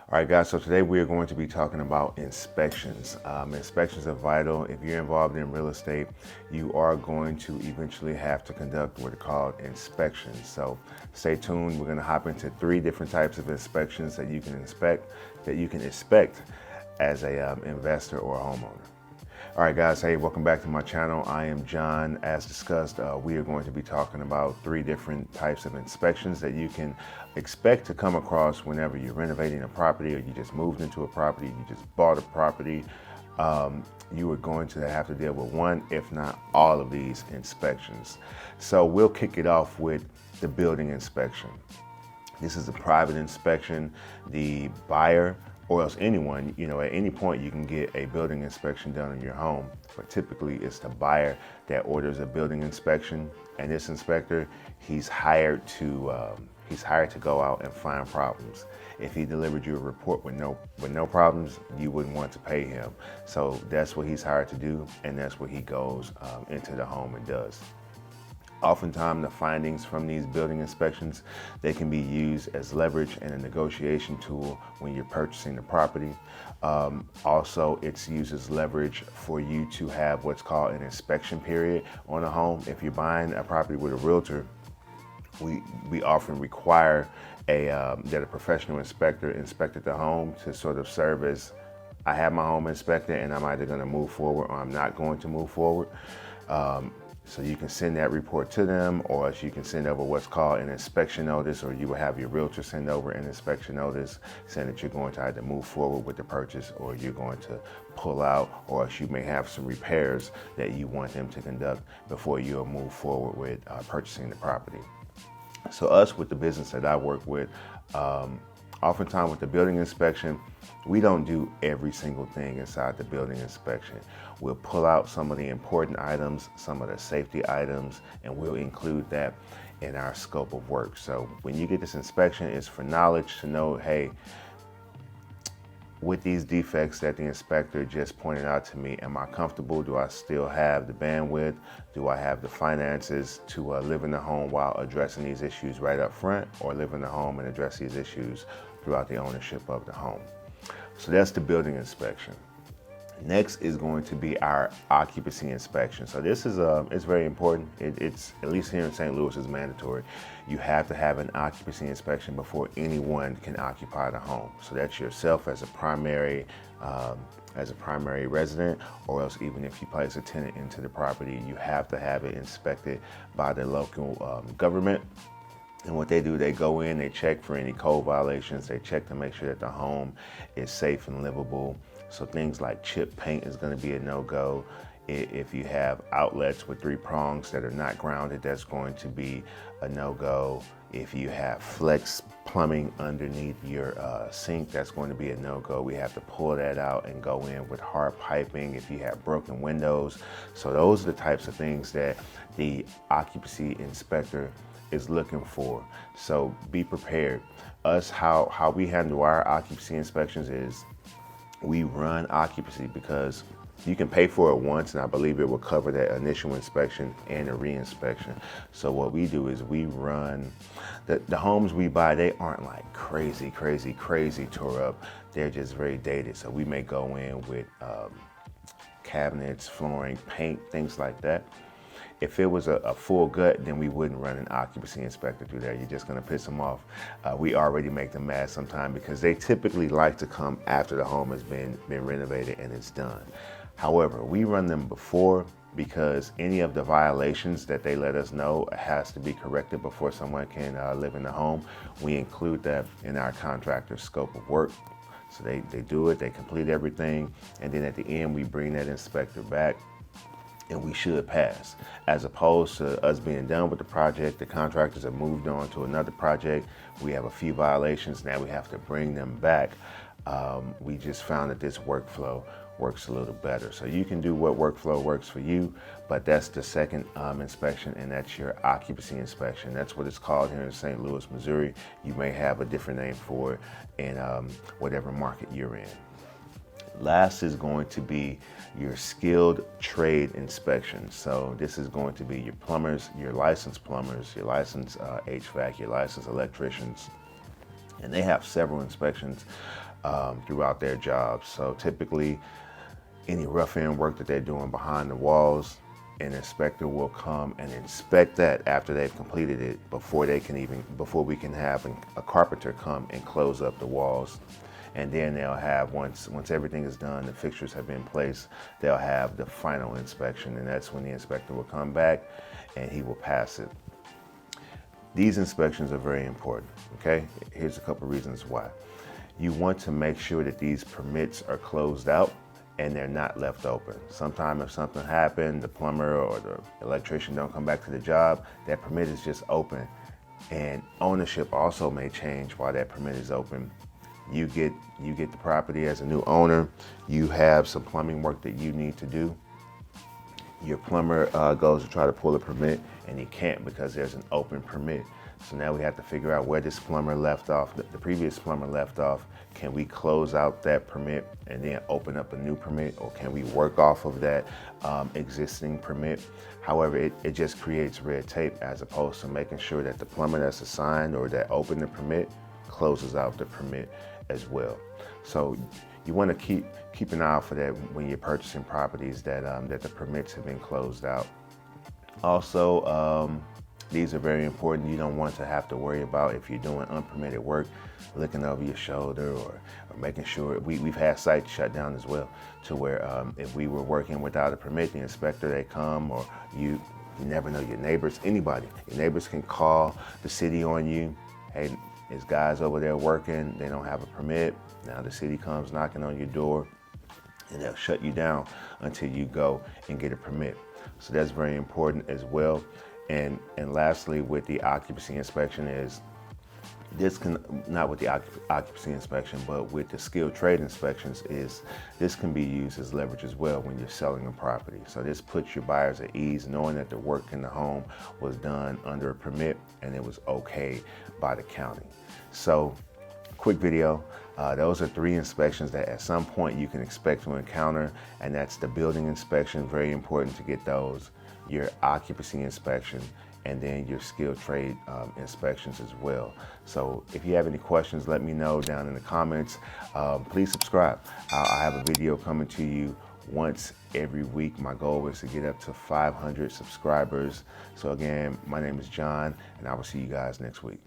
All right, guys, so today we are going to be talking about inspections. Inspections are vital. If you're involved in real estate, you are going to eventually have to conduct what are called inspections. So stay tuned. We're going to hop into 3 different types of inspections that you can expect as a investor or a homeowner. All right, guys, hey, welcome back to my channel. I am John. As discussed, we are going to be talking about 3 different types of inspections that you can expect to come across whenever you're renovating a property, or you just moved into a property, you just bought a property. You are going to have to deal with one, if not all of these inspections. So we'll kick it off with the building inspection. This is a private inspection. The buyer, or else anyone, at any point you can get a building inspection done in your home, but typically it's the buyer that orders a building inspection, and this inspector, he's hired to go out and find problems. If he delivered you a report with no problems, you wouldn't want to pay him. So that's what he's hired to do, and that's what he goes into the home and does. Oftentimes, the findings from these building inspections, they can be used as leverage and a negotiation tool when you're purchasing the property. Also, it's used as leverage for you to have what's called an inspection period on a home. If you're buying a property with a realtor, we often require that a professional inspector inspected the home to sort of serve as, I have my home inspected and I'm either going to move forward or I'm not going to move forward. So you can send that report to them, or else you can send over what's called an inspection notice, or you will have your realtor send over an inspection notice saying that you're going to either move forward with the purchase or you're going to pull out, or else you may have some repairs that you want them to conduct before you'll move forward with purchasing the property. So us, with the business that I work with, oftentimes with the building inspection, we don't do every single thing inside the building inspection. We'll pull out some of the important items, some of the safety items, and we'll include that in our scope of work. So when you get this inspection, it's for knowledge to know, hey, with these defects that the inspector just pointed out to me, am I comfortable? Do I still have the bandwidth? Do I have the finances to live in the home while addressing these issues right up front, or live in the home and address these issues throughout the ownership of the home? So that's the building inspection. Next is going to be our occupancy inspection. So this is it's very important. It's, at least here in St. Louis, is mandatory. You have to have an occupancy inspection before anyone can occupy the home. So that's yourself as a primary resident, or else even if you place a tenant into the property, you have to have it inspected by the local government. And what they do, they go in, they check for any code violations, they check to make sure that the home is safe and livable. So things like chip paint is going to be a no-go. If you have outlets with 3 prongs that are not grounded, that's going to be a no-go. If you have flex plumbing underneath your sink, that's going to be a no-go. We have to pull that out and go in with hard piping. If you have broken windows. So those are the types of things that the occupancy inspector is looking for. So be prepared. Us, how we handle our occupancy inspections is we run occupancy, because you can pay for it once, and I believe it will cover that initial inspection and a re-inspection. So what we do is we run the homes we buy. They aren't like crazy tore up. They're just very dated. So we may go in with cabinets, flooring, paint, things like that. If it was a full gut, then we wouldn't run an occupancy inspector through there. You're just gonna piss them off. We already make them mad sometimes, because they typically like to come after the home has been renovated and it's done. However, we run them before, because any of the violations that they let us know has to be corrected before someone can live in the home. We include that in our contractor's scope of work. So they do it, they complete everything, and then at the end we bring that inspector back, and we should pass. As opposed to us being done with the project, the contractors have moved on to another project, we have a few violations, now we have to bring them back. We just found that this workflow works a little better. So you can do what workflow works for you, but that's the second inspection, and that's your occupancy inspection. That's what it's called here in St. Louis, Missouri. You may have a different name for it in whatever market you're in. Last is going to be your skilled trade inspection. So this is going to be your plumbers, your licensed HVAC, your licensed electricians, and they have several inspections throughout their jobs. So typically, any rough-in work that they're doing behind the walls, an inspector will come and inspect that after they've completed it before we can have a carpenter come and close up the walls. And then they'll have, once everything is done, the fixtures have been placed, they'll have the final inspection, and that's when the inspector will come back and he will pass it. These inspections are very important, okay? Here's a couple reasons why. You want to make sure that these permits are closed out and they're not left open. Sometimes if something happened, the plumber or the electrician don't come back to the job, that permit is just open. And ownership also may change while that permit is open. You get the property as a new owner, you have some plumbing work that you need to do. Your plumber goes to try to pull a permit and he can't because there's an open permit. So now we have to figure out where this plumber left off, the previous plumber left off. Can we close out that permit and then open up a new permit, or can we work off of that existing permit? However, it just creates red tape as opposed to making sure that the plumber that's assigned or that opened the permit closes out the permit as well. So you want to keep an eye out for that when you're purchasing properties, that the permits have been closed out. Also, these are very important. You don't want to have to worry about, if you're doing unpermitted work, looking over your shoulder or making sure. We've had sites shut down as well, to where if we were working without a permit, the inspector, they come, or you never know, your neighbors, anybody. Your neighbors can call the city on you. Hey, there's guys over there working, they don't have a permit. Now the city comes knocking on your door and they'll shut you down until you go and get a permit. So that's very important as well. And lastly, with the occupancy inspection, is this can, not with the occupancy inspection, but with the skilled trade inspections, is this can be used as leverage as well when you're selling a property. So this puts your buyers at ease, knowing that the work in the home was done under a permit and it was okay by the county. So quick video. Those are 3 inspections that at some point you can expect to encounter, and that's the building inspection, very important to get those, your occupancy inspection, and then your skilled trade inspections as well. So if you have any questions, let me know down in the comments. Please subscribe. I have a video coming to you once every week. My goal is to get up to 500 subscribers. So again, my name is John, and I will see you guys next week.